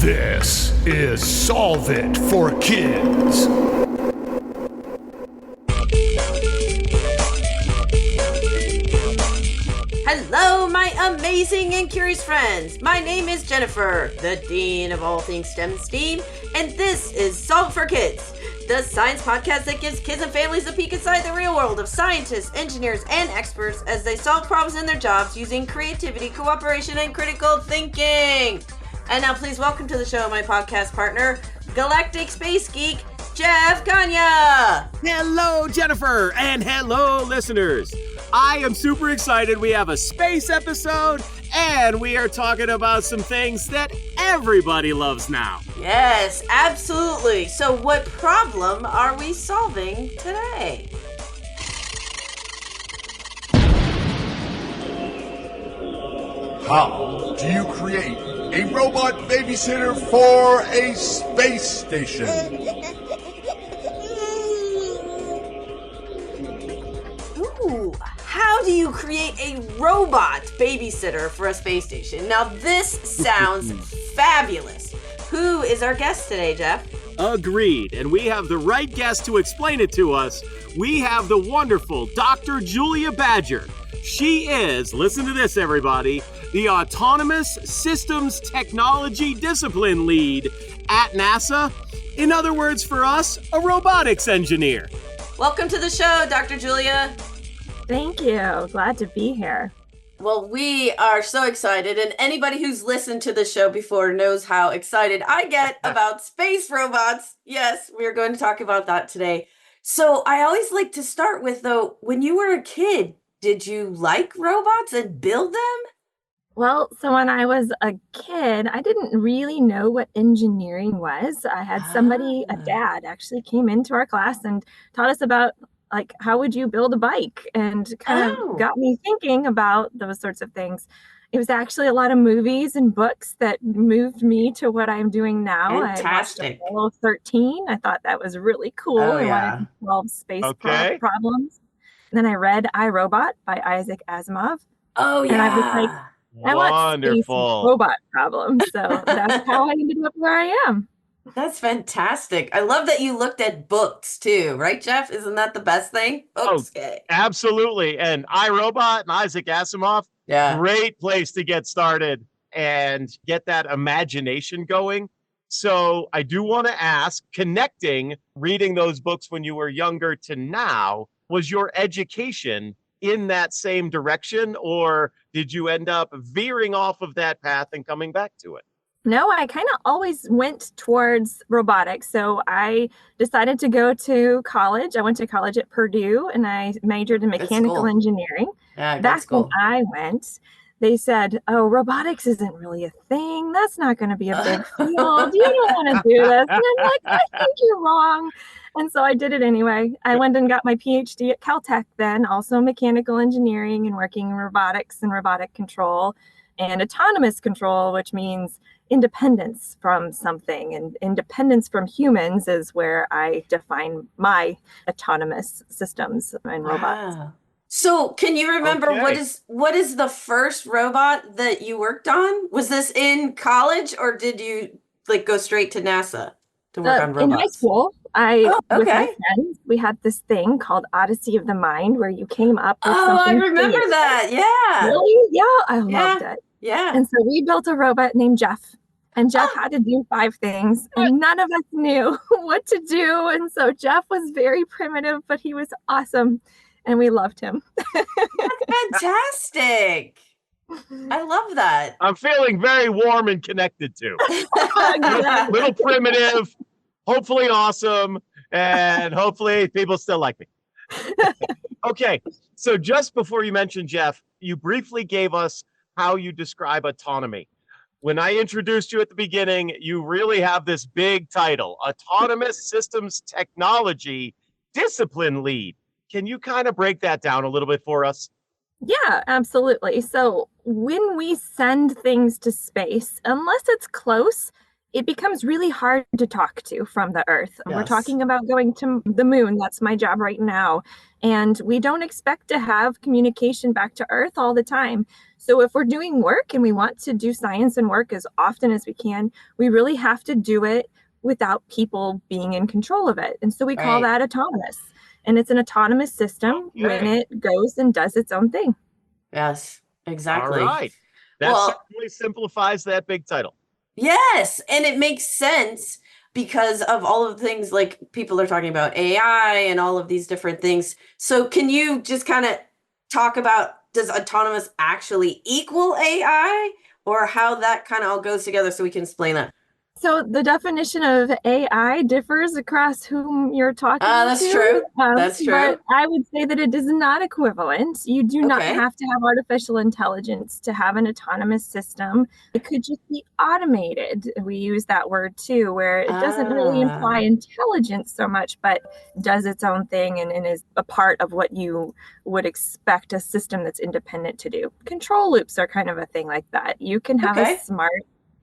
This is Solve It for Kids. Hello, my amazing and curious friends. My name is Jennifer, the Dean of all things STEM and STEAM, and this is Solve It for Kids, the science podcast that gives kids and families a peek inside the real world of scientists, engineers, and experts as they solve problems in their jobs using creativity, cooperation, and critical thinking. And now please welcome to the show my podcast partner, Galactic Space Geek, Jeff Ganya. Hello, Jennifer, and hello, listeners. I am super excited. We have a space episode, and we are talking about some things that everybody loves now. Yes, absolutely. So what problem are we solving today? How do you create a robot babysitter for a space station? Ooh, how do you create a robot babysitter for a space station? Now this sounds fabulous. Who is our guest today, Jeff? Agreed, and we have the right guest to explain it to us. We have the wonderful Dr. Julia Badger. She is, listen to this, everybody, the Autonomous Systems Technology Discipline Lead at NASA. In other words, for us, a robotics engineer. Welcome to the show, Dr. Julia. Thank you. Glad to be here. Well, we are so excited, and anybody who's listened to the show before knows how excited I get about space robots. Yes, we're going to talk about that today. So I always like to start with, though, when you were a kid, did you like robots and build them? Well, so when I was a kid, I didn't really know what engineering was. I had somebody, a dad, actually came into our class and taught us about, like, how would you build a bike, and kind of got me thinking about those sorts of things. It was actually a lot of movies and books that moved me to what I'm doing now. Fantastic. I watched Apollo 13. I thought that was really cool. I wanted to solve space problems. And then I read I, Robot by Isaac Asimov. Oh, yeah. And I was like, I want space robot problems. So that's how I ended up where I am. That's fantastic. I love that you looked at books too, right, Jeff? Isn't that the best thing? Okay. Absolutely. And iRobot and Isaac Asimov, great place to get started and get that imagination going. So I do want to ask, connecting reading those books when you were younger to now, was your education in that same direction, or did you end up veering off of that path and coming back to it? No, I kind of always went towards robotics. So I decided to go to college. I went to college at Purdue and I majored in mechanical engineering. Back when I went, they said, oh, robotics isn't really a thing. That's not going to be a big field. You don't want to do this. And I'm like, I think you're wrong. And so I did it anyway. I went and got my PhD at Caltech then, also mechanical engineering and working in robotics and robotic control and autonomous control, which means independence from something, and independence from humans is where I define my autonomous systems and robots. Wow. So can you remember what is the first robot that you worked on? Was this in college, or did you like go straight to NASA to work on robots? In high school, with my friends, we had this thing called Odyssey of the Mind where you came up with something. I remember that. Yeah. Really? Yeah, I loved it. Yeah. And so we built a robot named Jeff. And Jeff had to do 5 things, and none of us knew what to do. And so Jeff was very primitive, but he was awesome, and we loved him. That's fantastic. I love that. I'm feeling very warm and connected to. Little primitive, hopefully awesome, and hopefully people still like me. Okay, so just before you mentioned Jeff, you briefly gave us how you describe autonomy. When I introduced you at the beginning, you really have this big title, Autonomous Systems Technology Discipline Lead. Can you kind of break that down a little bit for us? Yeah, absolutely. So when we send things to space, unless it's close, it becomes really hard to talk to from the Earth. Yes. We're talking about going to the moon. That's my job right now. And we don't expect to have communication back to Earth all the time. So if we're doing work and we want to do science and work as often as we can, we really have to do it without people being in control of it. And so we call that autonomous. And it's an autonomous system when it goes and does its own thing. Yes, exactly. All right. That certainly simplifies that big title. Yes, and it makes sense because of all of the things like people are talking about AI and all of these different things. So can you just kind of talk about, does autonomous actually equal AI, or how that kind of all goes together so we can explain that? So the definition of AI differs across whom you're talking that's to. True. That's true. But I would say that it is not equivalent. You do not have to have artificial intelligence to have an autonomous system. It could just be automated. We use that word too, where it doesn't really imply intelligence so much, but does its own thing and is a part of what you would expect a system that's independent to do. Control loops are kind of a thing like that. You can have a smart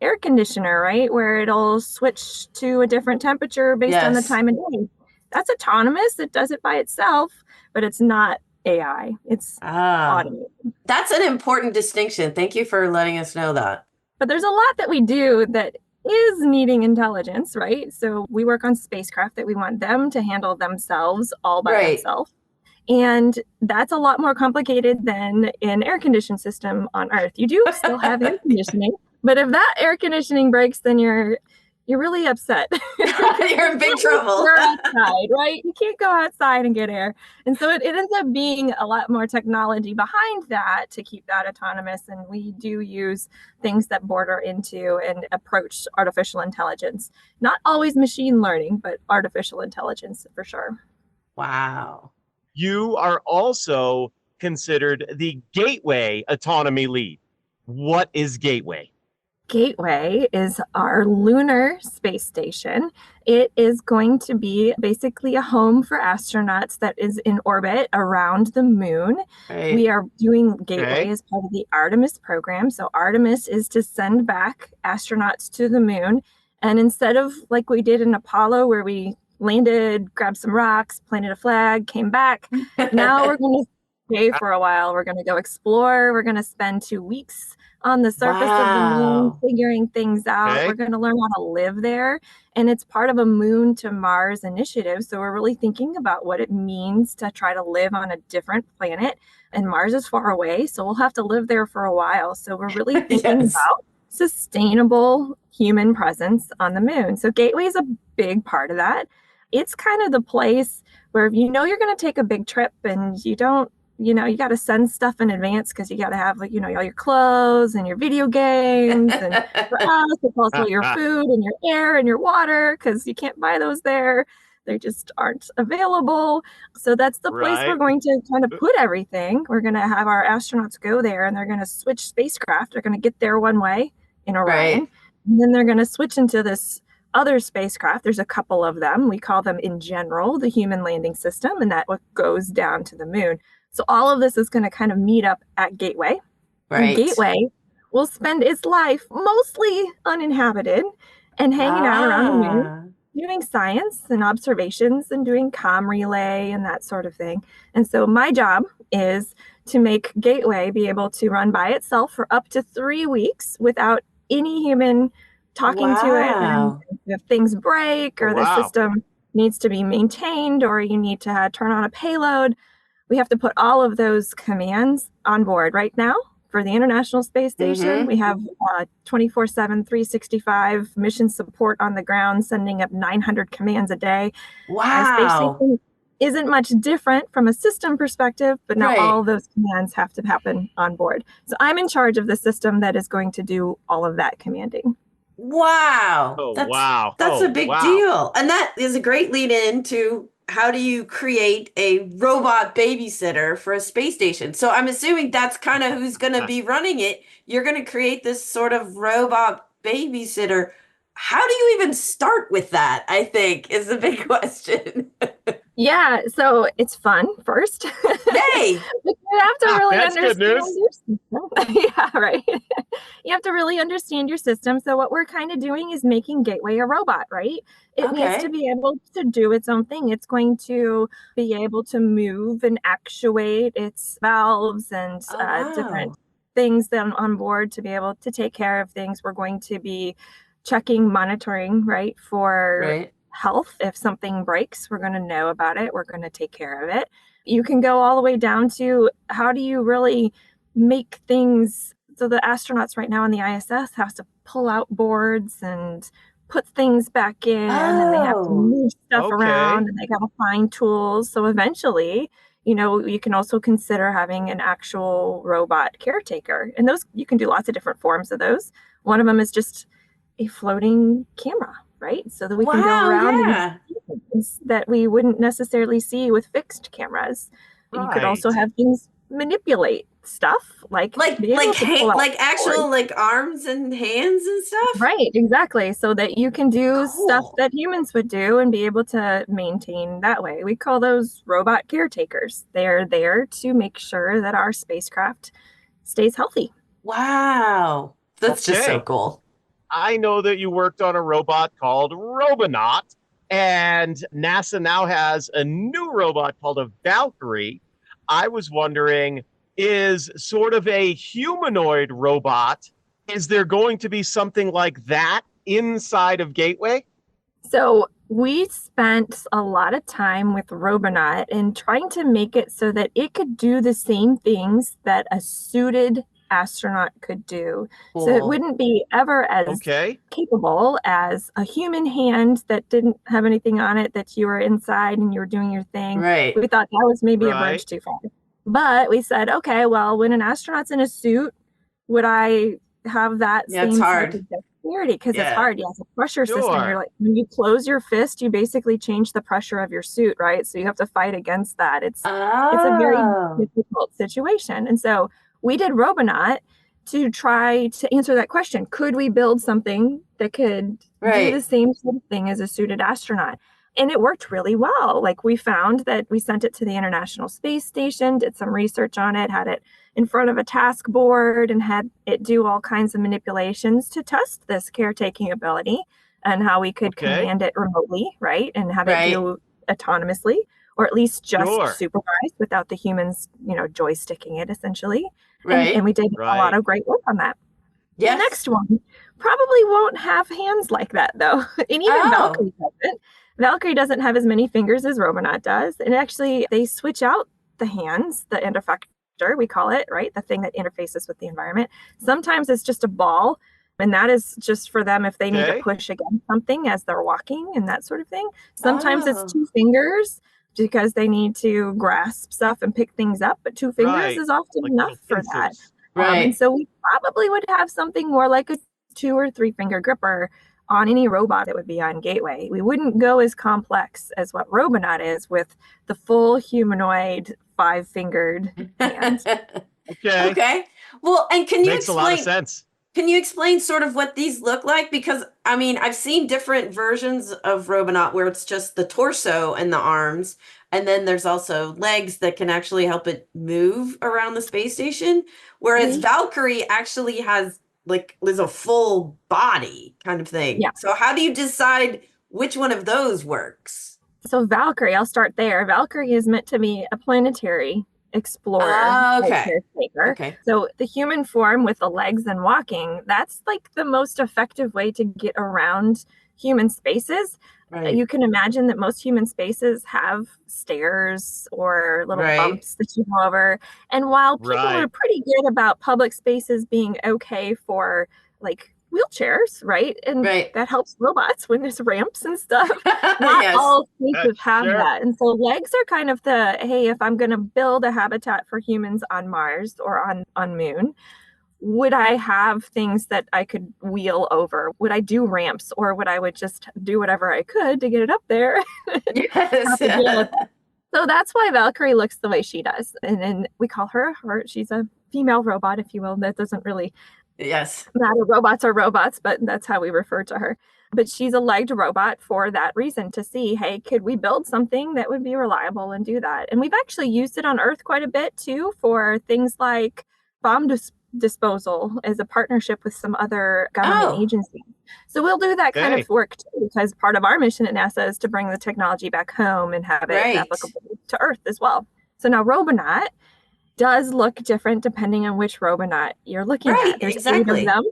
air conditioner, right? Where it'll switch to a different temperature based on the time of day. That's autonomous. It does it by itself, but it's not AI. It's automated. That's an important distinction. Thank you for letting us know that. But there's a lot that we do that is needing intelligence, right? So we work on spacecraft that we want them to handle themselves all by themselves. And that's a lot more complicated than an air conditioning system on Earth. You do still have air conditioning. But if that air conditioning breaks, then you're really upset. You're in big trouble. You're outside, right? You can't go outside and get air. And so it ends up being a lot more technology behind that to keep that autonomous. And we do use things that border into and approach artificial intelligence. Not always machine learning, but artificial intelligence for sure. Wow. You are also considered the Gateway Autonomy Lead. What is Gateway? Gateway is our lunar space station. It is going to be basically a home for astronauts that is in orbit around the moon. We are doing Gateway as part of the Artemis program. So Artemis is to send back astronauts to the moon. And instead of like we did in Apollo, where we landed, grabbed some rocks, planted a flag, came back, now we're going to stay for a while. We're going to go explore. We're going to spend 2 weeks on the surface of the moon, figuring things out. We're going to learn how to live there. And it's part of a Moon to Mars initiative. So we're really thinking about what it means to try to live on a different planet. And Mars is far away, so we'll have to live there for a while. So we're really thinking about sustainable human presence on the moon. So Gateway is a big part of that. It's kind of the place where if you know you're going to take a big trip and you don't, you got to send stuff in advance because you got to have, all your clothes and your video games. And for us, it's also your food and your air and your water because you can't buy those there. They just aren't available. So that's the place we're going to kind of put everything. We're going to have our astronauts go there and they're going to switch spacecraft. They're going to get there one way in Orion. And then they're going to switch into this other spacecraft. There's a couple of them. We call them in general the Human Landing System, and that goes down to the moon. So all of this is going to kind of meet up at Gateway. And Gateway will spend its life mostly uninhabited and hanging out around the moon, doing science and observations and doing comm relay and that sort of thing. And so my job is to make Gateway be able to run by itself for up to 3 weeks without any human talking to it. And if things break or the system needs to be maintained or you need to turn on a payload, we have to put all of those commands on board. Right now for the International Space Station, we have 24/7, 365 mission support on the ground, sending up 900 commands a day. Our space station isn't much different from a system perspective, but now all those commands have to happen on board. So I'm in charge of the system that is going to do all of that commanding. Wow. That's a big deal. And that is a great lead in to how do you create a robot babysitter for a space station? So I'm assuming that's kind of who's going to be running it. You're going to create this sort of robot babysitter. How do you even start with that, I think, is the big question. Yeah, so it's fun first. Yay! But you have to really That's good understand news. your system. Yeah, right. You have to really understand your system. So what we're kind of doing is making Gateway a robot, right? It needs to Okay. be able to do its own thing. It's going to be able to move and actuate its valves and Oh, different wow. things that on board to be able to take care of things. We're going to be checking, monitoring, right, for Right. health. If something breaks, we're going to know about it. We're going to take care of it. You can go all the way down to how do you really make things so the astronauts right now on the ISS have to pull out boards and put things back in and they have to Oh, move stuff Okay. around and they got to find tools. So eventually, you can also consider having an actual robot caretaker. And those you can do lots of different forms of those. One of them is just a floating camera, right? So that we can go wow. around and Yeah. see things that we wouldn't necessarily see with fixed cameras. You could also Right. have things manipulate stuff, like be able to pull out Like cords. actual like arms and hands and stuff? Right, exactly. So that you can do stuff Cool. that humans would do and be able to maintain that way. We call those robot caretakers. They're there to make sure that our spacecraft stays healthy. Wow. That's just so Okay. cool. I know that you worked on a robot called Robonaut, and NASA now has a new robot called a Valkyrie. I was wondering, is sort of a humanoid robot, is there going to be something like that inside of Gateway? So we spent a lot of time with Robonaut and trying to make it so that it could do the same things that a suited astronaut could do. So it Cool. wouldn't be ever as Okay. capable as a human hand that didn't have anything on it, that you were inside and you were doing your thing. Right. We thought that was maybe a Right. bridge too far. But we said, okay, well, when an astronaut's in a suit, would I have that Yeah, it's same type hard. of dexterity? Because it's Yeah. hard. Yeah, it's a pressure system. You're Sure. like, when you close your fist, you basically change the pressure of your suit, right? So you have to fight against that. It's a very Oh. difficult situation. And so we did Robonaut to try to answer that question. Could we build something that could do the Right. same sort of thing as a suited astronaut? And it worked really well. Like we found that we sent it to the International Space Station, did some research on it, had it in front of a task board and had it do all kinds of manipulations to test this caretaking ability and how we could Okay. command it remotely, right? And have it Right. do autonomously or at least just Sure. supervised without the humans, joysticking it essentially. And Right. we did a lot Right. of great work on that. The Yes. next one probably won't have hands like that though. And even Oh. Valkyrie doesn't. Valkyrie doesn't have as many fingers as Robonaut does. And actually they switch out the hands, the end effector, we call it, right? The thing that interfaces with the environment. Sometimes it's just a ball. And that is just for them if they need to Okay. push against something as they're walking and that sort of thing. Sometimes it's Oh. two fingers because they need to grasp stuff and pick things up, but two fingers Right. is often Like enough little for that. pincers. And Right. so we probably would have something more like a 2 or 3 finger gripper on any robot that would be on Gateway. We wouldn't go as complex as what Robonaut is with the full humanoid 5-fingered hand. Okay. Okay. Well, and Makes a lot of sense. can you explain sort of what these look like? Because I mean, I've seen different versions of Robonaut where it's just the torso and the arms, and then there's also legs that can actually help it move around the space station. Whereas Mhm. Valkyrie actually has like is a full body kind of thing. Yeah. So how do you decide which one of those works? So Valkyrie, I'll start there. Valkyrie is meant to be a planetary explorer type Okay. caretaker. Okay. So the human form with the legs and walking, that's like the most effective way to get around human spaces. Right. You can imagine that most human spaces have stairs or little Right. bumps that you go over. And while people are Right. pretty good about public spaces being okay for like wheelchairs, right? And Right. that helps robots when there's ramps and stuff. Not Yes. all spaces have Sure. that. And so legs are kind of the, hey, if I'm going to build a habitat for humans on Mars or on Moon, would I have things that I could wheel over? Would I do ramps or would I would just do whatever I could to get it up there? Yes. Have to deal with that. So that's why Valkyrie looks the way she does. And we call her, she's a female robot, if you will. That doesn't really Yes. Not robots are robots, but that's how we refer to her. But she's a legged robot for that reason, to see, hey, could we build something that would be reliable and do that? And we've actually used it on Earth quite a bit too, for things like bomb disposal, as a partnership with some other government agencies. So we'll do that kind of work too, because part of our mission at NASA is to bring the technology back home and have it applicable to Earth as well. So now Robonaut does look different depending on which Robonaut you're looking at. There's 8 of them.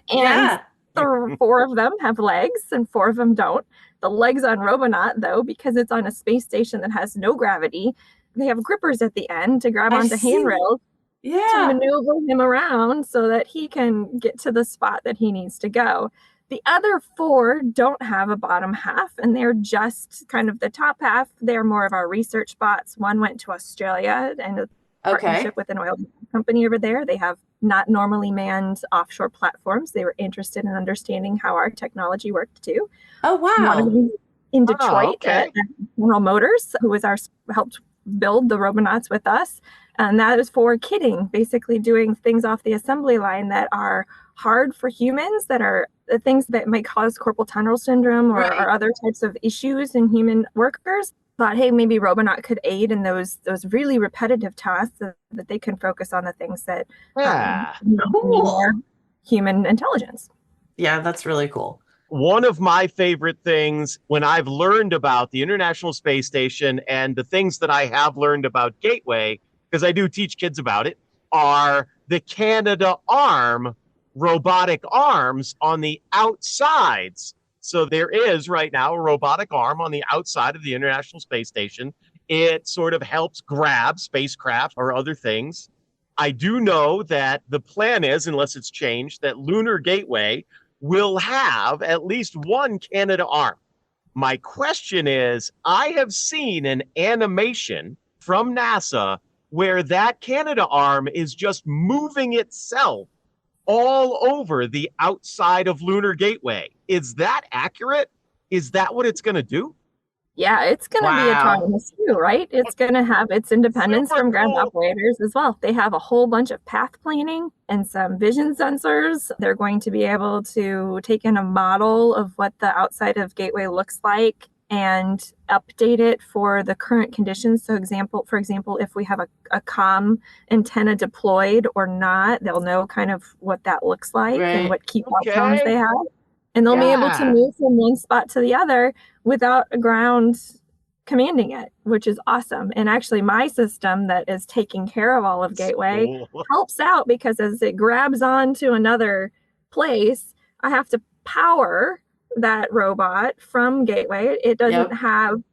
And 4 of them have legs and 4 of them don't. The legs on Robonaut, though, because it's on a space station that has no gravity, they have grippers at the end to grab onto handrails to maneuver him around so that he can get to the spot that he needs to go. The other 4 don't have a bottom half, and they're just kind of the top half. They're more of our research bots. One went to Australia and a partnership with an oil company over there. They have not normally manned offshore platforms. They were interested in understanding how our technology worked too. Oh, wow. One of them in Detroit at General Motors, who was helped build the Robonauts with us. And that is for kitting, basically doing things off the assembly line that are hard for humans, that are the things that might cause carpal tunnel syndrome or other types of issues in human workers. Thought, hey, maybe Robonaut could aid in those really repetitive tasks so that they can focus on the things that need more human intelligence. Yeah, that's really cool. One of my favorite things when I've learned about the International Space Station, and the things that I have learned about Gateway, because I do teach kids about it, are the Canadarm robotic arms on the outsides. So there is right now a robotic arm on the outside of the International Space Station. It sort of helps grab spacecraft or other things. I do know that the plan is, unless it's changed, that Lunar Gateway will have at least one Canadarm. My question is, I have seen an animation from NASA where that Canadarm is just moving itself all over the outside of Lunar Gateway. Is that accurate? Is that what it's going to do? Yeah, it's going to be autonomous too, right? It's going to have its independence from ground operators as well. They have a whole bunch of path planning and some vision sensors. They're going to be able to take in a model of what the outside of Gateway looks like and update it for the current conditions. So for example, if we have a comm antenna deployed or not, they'll know kind of what that looks like and what key phones they have. And they'll be able to move from one spot to the other without a ground commanding it, which is awesome. And actually my system that is taking care of all of Gateway helps out, because as it grabs onto another place, I have to power that robot from Gateway. It doesn't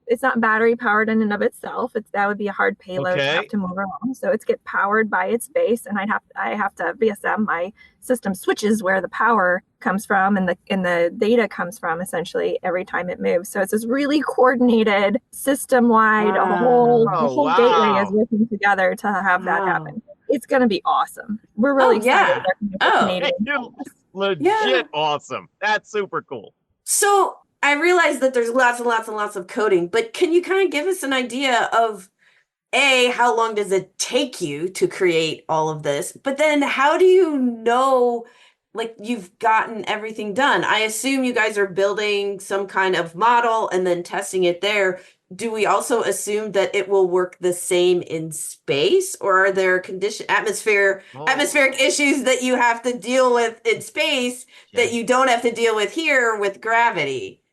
it's not battery powered in and of itself. That would be a hard payload to have to move around. So it's get powered by its base, and I have to VSM my system switches where the power comes from and the data comes from essentially every time it moves. So it's this really coordinated system wide. The whole Gateway is working together to have that happen. It's going to be awesome. We're really excited. Legit awesome. That's super cool. So I realize that there's lots and lots and lots of coding, but can you kind of give us an idea of how long does it take you to create all of this? But then how do you know, like, you've gotten everything done? I assume you guys are building some kind of model and then testing it there. Do we also assume that it will work the same in space, or are there atmospheric issues that you have to deal with in space that you don't have to deal with here with gravity?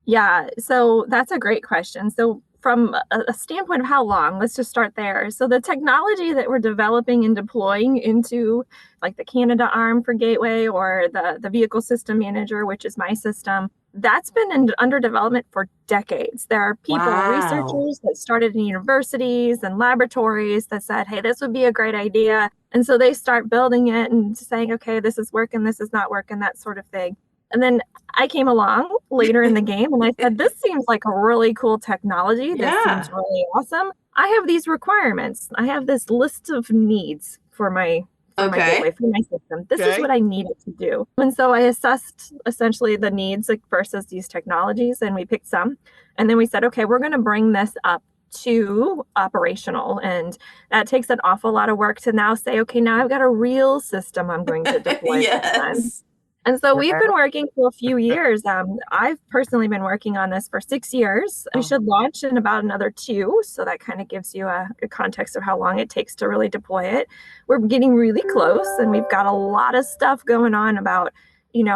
Yeah, so that's a great question. So from a standpoint of how long, let's just start there. So the technology that we're developing and deploying into like the Canadarm for Gateway, or the Vehicle System Manager, which is my system, that's been under development for decades. There are people, researchers that started in universities and laboratories that said, hey, this would be a great idea. And so they start building it and saying, okay, this is working, this is not working, that sort of thing. And then I came along later in the game and I said, this seems like a really cool technology. This seems really awesome. I have these requirements. I have this list of needs for my Gateway, for my system. This is what I need it to do. And so I assessed essentially the needs versus these technologies, and we picked some. And then we said, okay, we're going to bring this up to operational. And that takes an awful lot of work to now say, okay, now I've got a real system I'm going to deploy. Yes. And so we've been working for a few years. I've personally been working on this for 6 years. We should launch in about another 2. So that kind of gives you a context of how long it takes to really deploy it. We're getting really close, and we've got a lot of stuff going on about,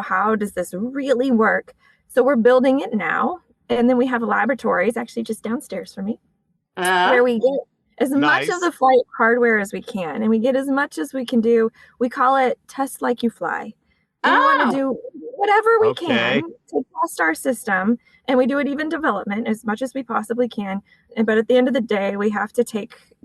how does this really work? So we're building it now. And then we have laboratories actually just downstairs from me where we get as much of the flight hardware as we can. And we get as much as we can do. We call it test like you fly. We want to do whatever we can to test our system, and we do it even development as much as we possibly can. But at the end of the day, we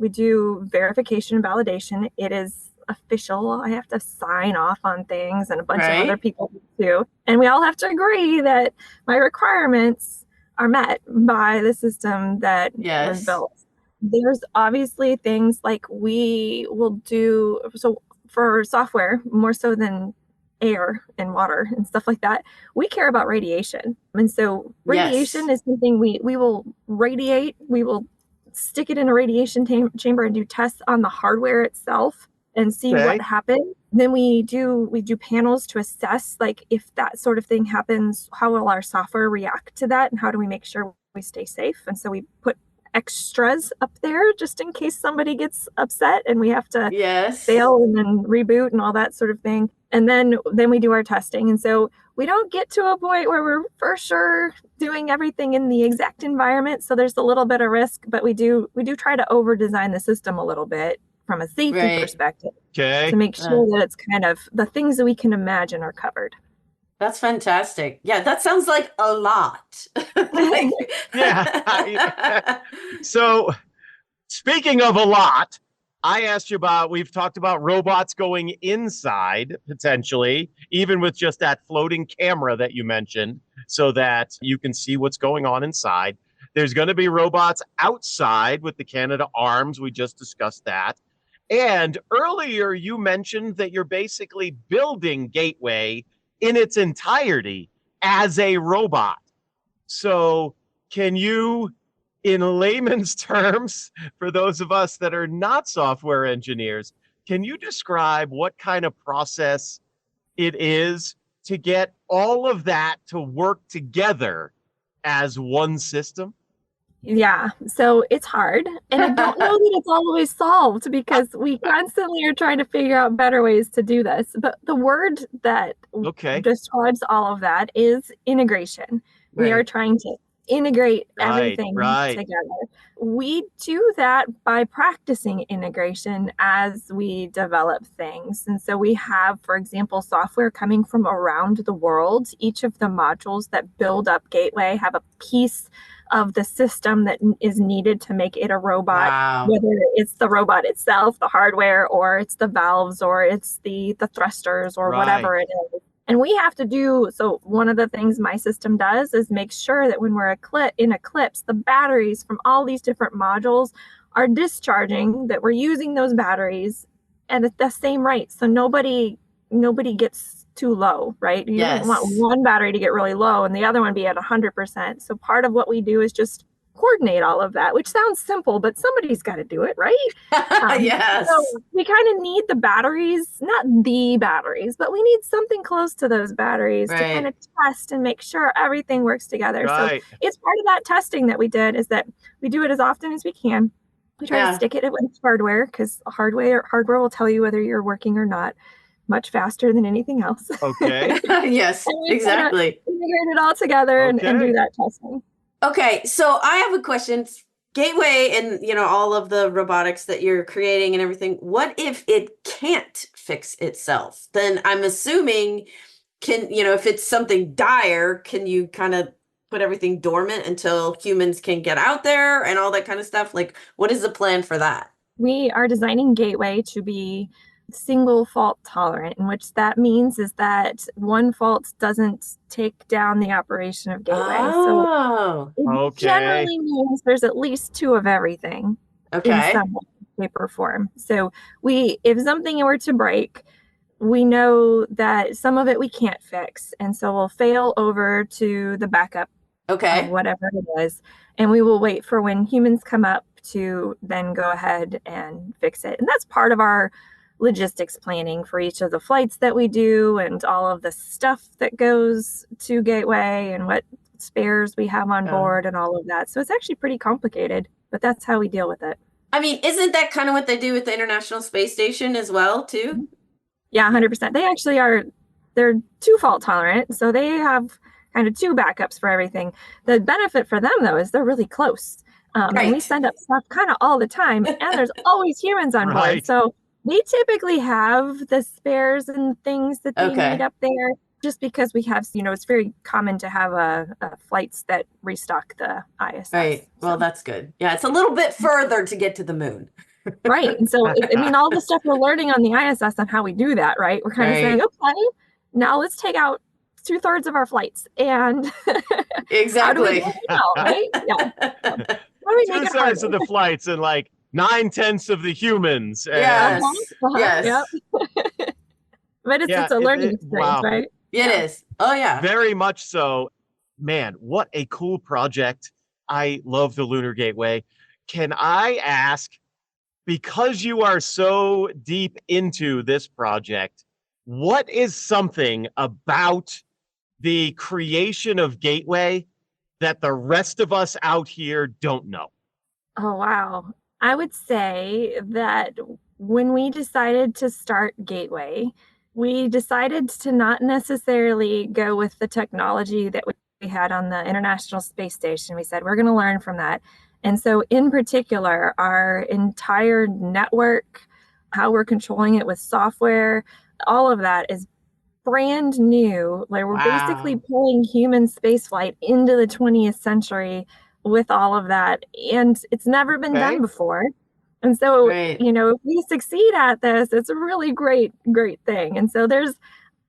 do verification and validation. It is official. I have to sign off on things, and a bunch of other people do. And we all have to agree that my requirements are met by the system that was built. There's obviously things like we will do, so for software, more so than air and water and stuff like that, we care about radiation. And so radiation is something we will radiate. We will stick it in a radiation chamber and do tests on the hardware itself and see what happens. Then we do panels to assess, like, if that sort of thing happens, how will our software react to that, and how do we make sure we stay safe? And so we put extras up there just in case somebody gets upset and we have to fail and then reboot and all that sort of thing. And then we do our testing. And so we don't get to a point where we're for sure doing everything in the exact environment. So there's a little bit of risk, but we do try to over design the system a little bit from a safety perspective to make sure that it's kind of the things that we can imagine are covered. That's fantastic. Yeah, that sounds like a lot. So speaking of a lot, I asked you about, we've talked about robots going inside potentially, even with just that floating camera that you mentioned, so that you can see what's going on inside. There's going to be robots outside with the Canadarms. We just discussed that. And earlier you mentioned that you're basically building Gateway in its entirety as a robot. So can you, in layman's terms, for those of us that are not software engineers, can you describe what kind of process it is to get all of that to work together as one system? Yeah, so it's hard. And I don't know that it's always solved because we constantly are trying to figure out better ways to do this. But the word that describes all of that is integration. We are trying to integrate everything together. We do that by practicing integration as we develop things. And so we have, for example, software coming from around the world. Each of the modules that build up Gateway have a piece of the system that is needed to make it a robot, whether it's the robot itself, the hardware, or it's the valves, or it's the thrusters, or whatever it is. And we have to do, so one of the things my system does is make sure that when we're in Eclipse, the batteries from all these different modules are discharging, that we're using those batteries at the same rate. So nobody gets too low, right? You don't want one battery to get really low and the other one be at 100%. So part of what we do is just coordinate all of that, which sounds simple, but somebody's got to do it, right? So we kind of need the batteries, not the batteries, but we need something close to those batteries to kind of test and make sure everything works together. So it's part of that testing that we did, is that we do it as often as we can. We try to stick it with hardware, because hardware will tell you whether you're working or not much faster than anything else. Yes, exactly. Integrate it all together and do that testing. Okay, so I have a question. Gateway and all of the robotics that you're creating and everything, what if it can't fix itself? Then I'm assuming if it's something dire, can you kind of put everything dormant until humans can get out there and all that kind of stuff? Like, what is the plan for that? We are designing Gateway to be single fault tolerant, and which that means is that one fault doesn't take down the operation of Gateway. So it generally means there's at least 2 of everything in some way, shape, or form. So if something were to break, we know that some of it we can't fix, and so we'll fail over to the backup Okay. of whatever it is. And we will wait for when humans come up to then go ahead and fix it. And that's part of our logistics planning for each of the flights that we do and all of the stuff that goes to Gateway and what spares we have on board and all of that. So it's actually pretty complicated, but that's how we deal with it. I mean, isn't that kind of what they do with the International Space Station as well, too? Yeah, 100%. They actually they're too fault tolerant. So they have kind of two backups for everything. The benefit for them, though, is they're really close. And we send up stuff kind of all the time, and there's always humans on board. So they typically have the spares and things that they need up there, just because we have, it's very common to have flights that restock the ISS. Right. Well, that's good. Yeah, it's a little bit further to get to the moon. Right. And so, all the stuff we're learning on the ISS on how we do that, right? We're kind of saying, okay, now let's take out 2/3 of our flights. And exactly. Right? Yeah. How do we make it 2/3 of the flights and like 9/10 of the humans. And yes. Yes. Yep. But it's a learning experience, right? It is. Oh, yeah. Very much so. Man, what a cool project. I love the Lunar Gateway. Can I ask, because you are so deep into this project, what is something about the creation of Gateway that the rest of us out here don't know? Oh, wow. I would say that when we decided to start Gateway, we decided to not necessarily go with the technology that we had on the International Space Station. We said, we're going to learn from that. And so in particular, our entire network, how we're controlling it with software, all of that is brand new. Like we're basically pulling human spaceflight into the 20th century with all of that. And it's never been done before. And so, if we succeed at this, it's a really great thing. And so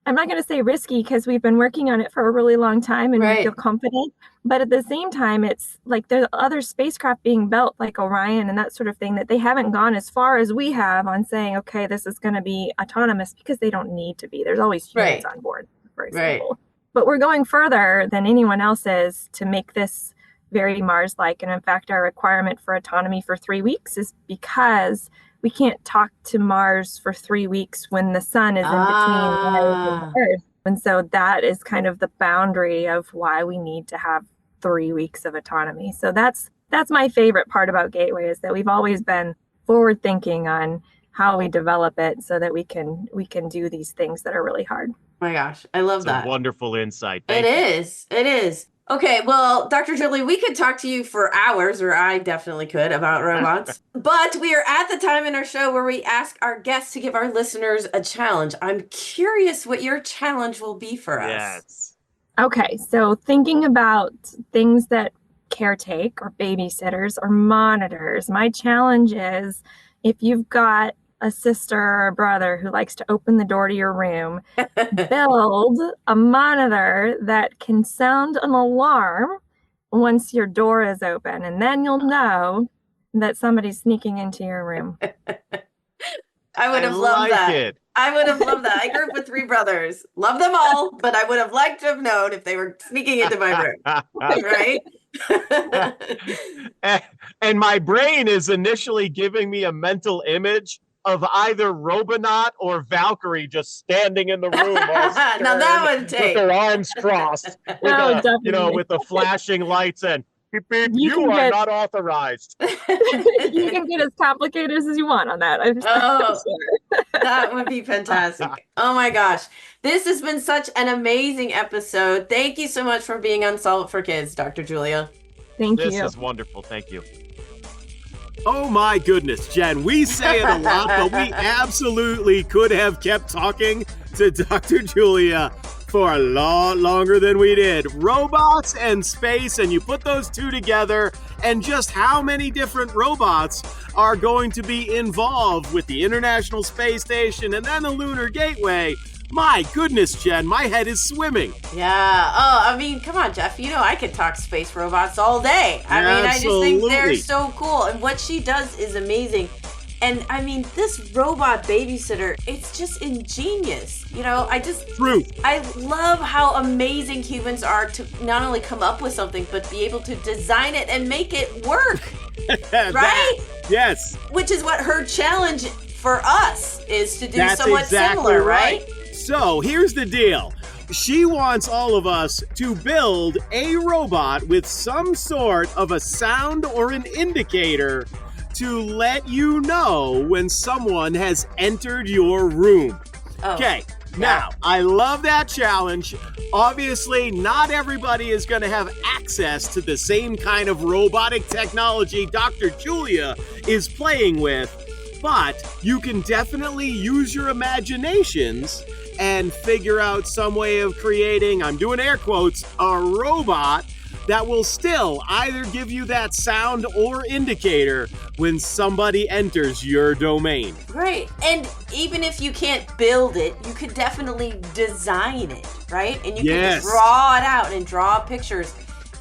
I'm not going to say risky because we've been working on it for a really long time and we feel confident. But at the same time, it's like there's other spacecraft being built like Orion and that sort of thing that they haven't gone as far as we have on saying, okay, this is going to be autonomous, because they don't need to be. There's always humans on board, for example. But we're going further than anyone else is to make this very Mars-like. And in fact, our requirement for autonomy for 3 weeks is because we can't talk to Mars for 3 weeks when the sun is in between Mars and Earth. And so that is kind of the boundary of why we need to have 3 weeks of autonomy. So that's my favorite part about Gateway, is that we've always been forward thinking on how we develop it so that we can do these things that are really hard. Oh my gosh, I love that. A wonderful insight. It is. Okay, well, Dr. Julie, we could talk to you for hours, or I definitely could, about robots. But we are at the time in our show where we ask our guests to give our listeners a challenge. I'm curious what your challenge will be for us. Yes. Okay, so thinking about things that caretake or babysitters or monitors, my challenge is, if you've got a sister or a brother who likes to open the door to your room, build a monitor that can sound an alarm once your door is open, and then you'll know that somebody's sneaking into your room. I would have loved that. I would have loved that. I grew up with 3 brothers. Love them all, but I would have liked to have known if they were sneaking into my room. Right? And my brain is initially giving me a mental image of either Robonaut or Valkyrie just standing in the room, all stern, now that would take, with their arms crossed, with with the flashing lights and beep, beep, you are not authorized. You can get as complicated as you want on that. That would be fantastic. Oh my gosh, this has been such an amazing episode. Thank you so much for being on Solve It for Kids, Dr. Julia. Thank you. This is wonderful. Thank you. Oh my goodness, Jen, we say it a lot, but we absolutely could have kept talking to Dr. Julia for a lot longer than we did. Robots and space, and you put those two together, and just how many different robots are going to be involved with the International Space Station and then the Lunar Gateway. My goodness, Jen, my head is swimming. Yeah. Oh, I mean, come on, Jeff. I could talk space robots all day. I just think they're so cool. And what she does is amazing. And I mean, this robot babysitter, it's just ingenious. You know, I love how amazing humans are to not only come up with something, but be able to design it and make it work. Right? Yes. Which is what her challenge for us is, to do somewhat similar, right? So here's the deal. She wants all of us to build a robot with some sort of a sound or an indicator to let you know when someone has entered your room. Oh. Okay, now, I love that challenge. Obviously, not everybody is going to have access to the same kind of robotic technology Dr. Julia is playing with, but you can definitely use your imaginations and figure out some way of creating, I'm doing air quotes, a robot that will still either give you that sound or indicator when somebody enters your domain. Right. And even if you can't build it, you could definitely design it, right? And you can draw it out and draw pictures.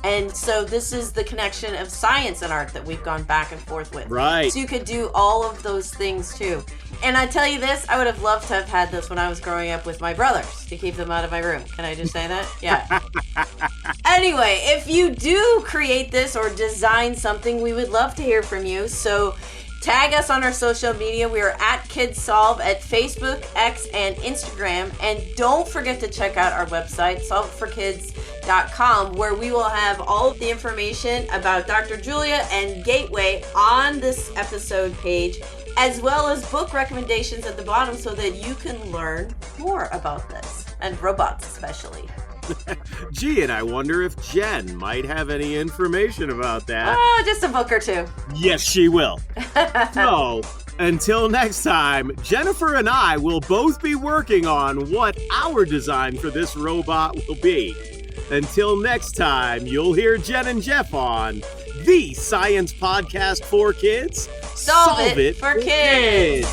And so this is the connection of science and art that we've gone back and forth with. Right. So you could do all of those things too. And I tell you this, I would have loved to have had this when I was growing up with my brothers, to keep them out of my room. Can I just say that? Yeah. Anyway, if you do create this or design something, we would love to hear from you. So tag us on our social media. We are at KidsSolve at Facebook, X, and Instagram. And don't forget to check out our website, solveitforkids.com, where we will have all of the information about Dr. Julia and Gateway on this episode page, as well as book recommendations at the bottom so that you can learn more about this, and robots especially. Gee, and I wonder if Jen might have any information about that. Oh, just a book or two. Yes, she will. So, until next time, Jennifer and I will both be working on what our design for this robot will be. Until next time, you'll hear Jen and Jeff on the Science Podcast for Kids. Solve it for kids.